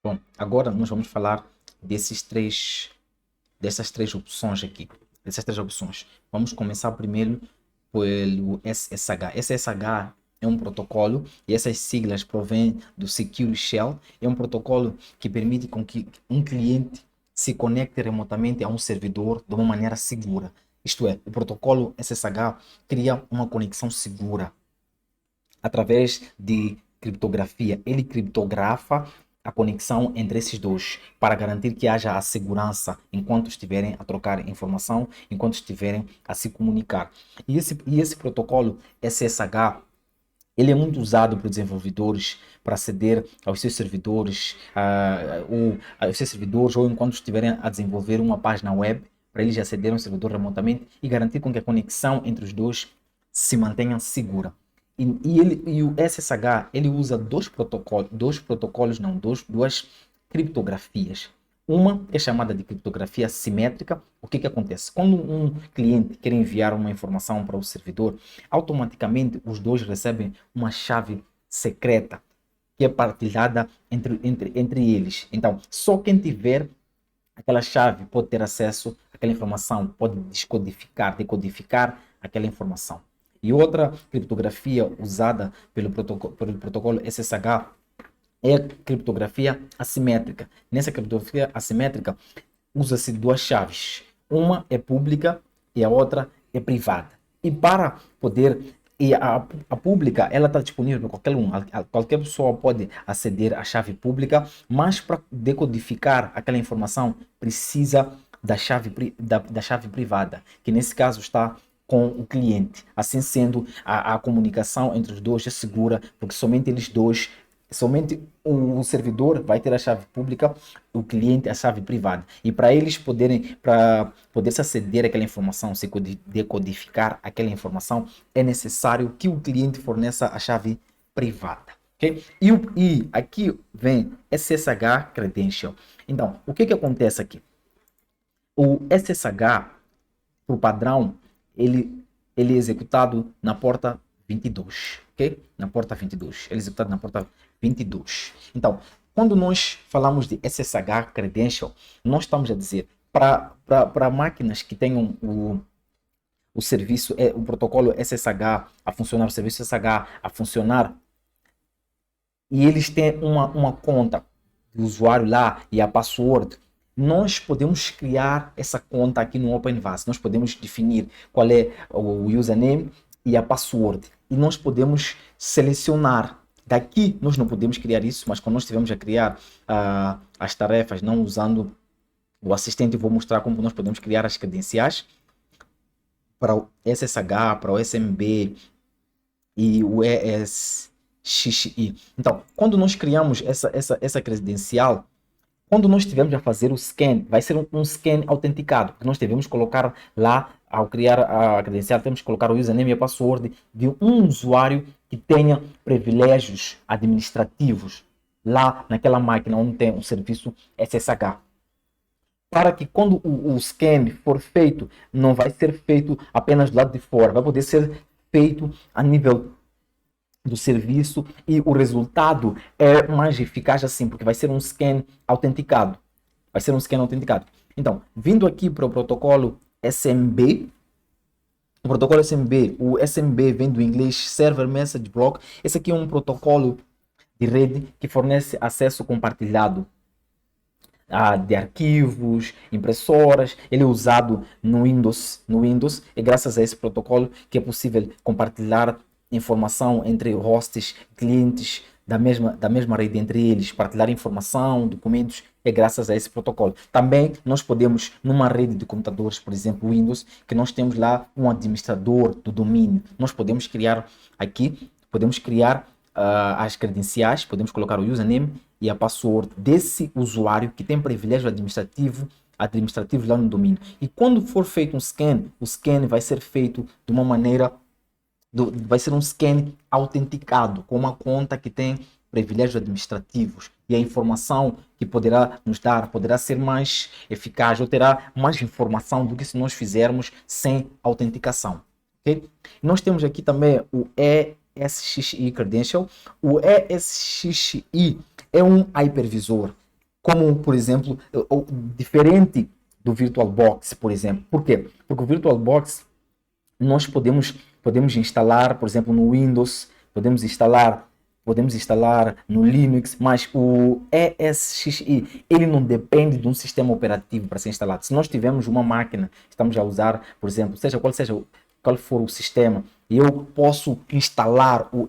Bom, agora nós vamos falar dessas três opções aqui. Dessas três opções. Vamos começar primeiro pelo SSH. SSH é um protocolo e essas siglas provêm do Secure Shell. É um protocolo que permite com que um cliente se conecte remotamente a um servidor de uma maneira segura. Isto é, o protocolo SSH cria uma conexão segura através de criptografia. Ele criptografa a conexão entre esses dois para garantir que haja a segurança enquanto estiverem a trocar informação, enquanto estiverem a se comunicar. E esse protocolo SSH ele é muito usado por desenvolvedores para aceder aos seus servidores, ou aos seus servidores, ou enquanto estiverem a desenvolver uma página web, para eles acederem ao servidor remotamente e garantir com que a conexão entre os dois se mantenha segura. E o SSH ele usa dois protocolos, não, duas criptografias. Uma é chamada de criptografia simétrica. O que acontece? Quando um cliente quer enviar uma informação para o servidor, automaticamente os dois recebem uma chave secreta que é partilhada entre eles. Então, só quem tiver aquela chave pode ter acesso àquela informação, pode decodificar aquela informação. E outra criptografia usada pelo protocolo SSH é a criptografia assimétrica. Nessa criptografia assimétrica, usa-se duas chaves. Uma é pública e a outra é privada. E para poder a pública, ela está disponível para qualquer um. Qualquer pessoa pode aceder à chave pública, mas para decodificar aquela informação precisa da chave privada, que nesse caso está com o cliente. Assim sendo, a comunicação entre os dois é segura, porque somente eles dois, somente o servidor vai ter a chave pública, o cliente a chave privada. E para poder se aceder àquela informação, se decodificar aquela informação, é necessário que o cliente forneça a chave privada. Okay? E aqui vem SSH Credential. Então, o que acontece aqui? O SSH, por padrão, ele é executado na porta 22, ok? Na porta 22. Ele é executado na porta 22. Então, quando nós falamos de SSH Credential, nós estamos a dizer para máquinas que tenham o serviço, o protocolo SSH a funcionar, o serviço SSH a funcionar, e eles têm uma conta do usuário lá e a password, nós podemos criar essa conta aqui no OpenVAS. Nós podemos definir qual é o username e a password. E nós podemos selecionar. Daqui nós não podemos criar isso, mas quando nós estivermos a criar as tarefas, não usando o assistente, eu vou mostrar como nós podemos criar as credenciais para o SSH, para o SMB e o ESXi. Então, quando nós criamos essa credencial, quando nós estivermos a fazer o scan, vai ser um scan autenticado, que nós devemos colocar lá, ao criar a credencial, temos que colocar o username e a password de um usuário que tenha privilégios administrativos lá naquela máquina onde tem o serviço SSH. Para que quando o scan for feito, não vai ser feito apenas do lado de fora, vai poder ser feito a nível do serviço e o resultado é mais eficaz assim, porque vai ser um scan autenticado. Vai ser um scan autenticado. Então, vindo aqui para o protocolo SMB, o SMB vem do inglês Server Message Block. Esse aqui é um protocolo de rede que fornece acesso compartilhado de arquivos, impressoras. Ele é usado no Windows, e graças a esse protocolo que é possível compartilhar informação entre hosts, clientes da mesma rede entre eles, partilhar informação, documentos, é graças a esse protocolo. Também nós podemos, numa rede de computadores, por exemplo, Windows, que nós temos lá um administrador do domínio, nós podemos criar aqui, as credenciais, podemos colocar o username e a password desse usuário que tem privilégio administrativo lá no domínio. E quando for feito um scan, o scan vai ser feito de uma maneira vai ser um scan autenticado com uma conta que tem privilégios administrativos, e a informação que poderá nos dar poderá ser mais eficaz ou terá mais informação do que se nós fizermos sem autenticação. Okay? Nós temos aqui também o ESXi Credential. O ESXi é um hypervisor como, por exemplo, diferente do VirtualBox, por exemplo. Por quê? Porque o VirtualBox nós podemos instalar, por exemplo, no Windows, podemos instalar no Linux, mas o ESXi, ele não depende de um sistema operativo para ser instalado. Se nós tivermos uma máquina que estamos a usar, por exemplo, seja qual for o sistema, e eu posso instalar o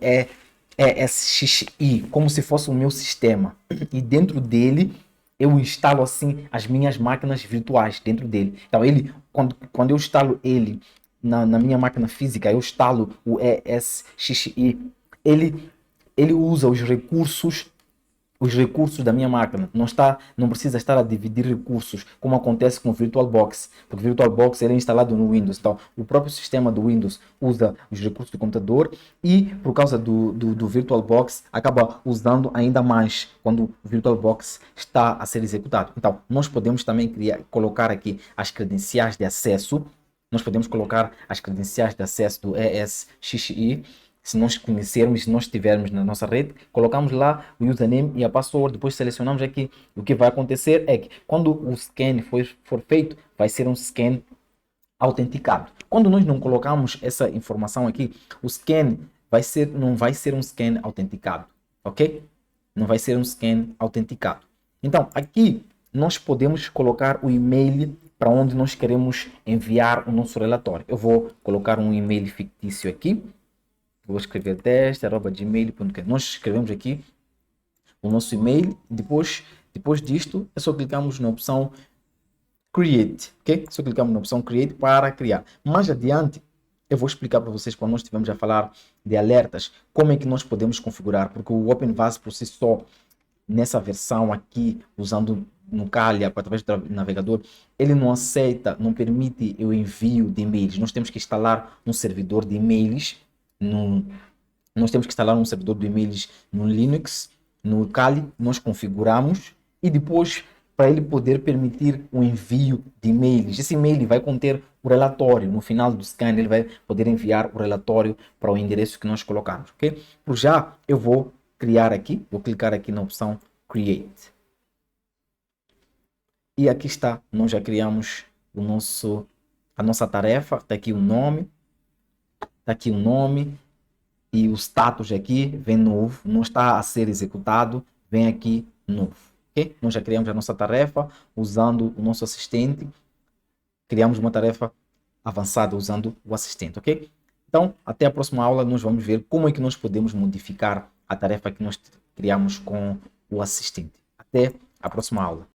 ESXi como se fosse o meu sistema, e dentro dele eu instalo assim as minhas máquinas virtuais dentro dele. Então ele, quando eu instalo ele na minha máquina física, eu instalo o ESXi, ele, ele usa os recursos da minha máquina. Não precisa estar a dividir recursos, como acontece com o VirtualBox, porque o VirtualBox ele é instalado no Windows. Então, o próprio sistema do Windows usa os recursos do computador e, por causa do VirtualBox, acaba usando ainda mais quando o VirtualBox está a ser executado. Então, nós podemos também colocar aqui as credenciais de acesso. Nós podemos colocar as credenciais de acesso do ESXi, se nós conhecermos, se nós tivermos na nossa rede, colocamos lá o username e a password, depois selecionamos aqui. O que vai acontecer é que quando o scan for feito, vai ser um scan autenticado. Quando nós não colocamos essa informação aqui, o scan não vai ser um scan autenticado, ok? Não vai ser um scan autenticado. Então, aqui nós podemos colocar o e-mail para onde nós queremos enviar o nosso relatório. Eu vou colocar um e-mail fictício aqui. Vou escrever teste@gmail.com. Nós escrevemos aqui o nosso e-mail. Depois disto, é só clicarmos na opção Create. Ok? Só clicamos na opção Create para criar. Mais adiante, eu vou explicar para vocês, quando nós estivermos a falar de alertas, como é que nós podemos configurar. Porque o OpenVAS por si só, nessa versão aqui, usando no Calha, através do navegador, ele não aceita, não permite o envio de e-mails. Nós temos que instalar um servidor de e-mails. Nós temos que instalar um servidor de e-mails no Linux, no Kali, nós configuramos e depois, para ele poder permitir o envio de e-mails, esse e-mail vai conter o relatório. No final do scan, ele vai poder enviar o relatório para o endereço que nós colocamos, ok? Por já, eu vou criar aqui, vou clicar aqui na opção Create. E aqui está, nós já criamos a nossa tarefa, está aqui o nome. Está aqui o nome e o status aqui, vem novo, não está a ser executado, vem aqui novo. Okay? Nós já criamos a nossa tarefa usando o nosso assistente, criamos uma tarefa avançada usando o assistente, ok? Então, até a próxima aula nós vamos ver como é que nós podemos modificar a tarefa que nós criamos com o assistente. Até a próxima aula.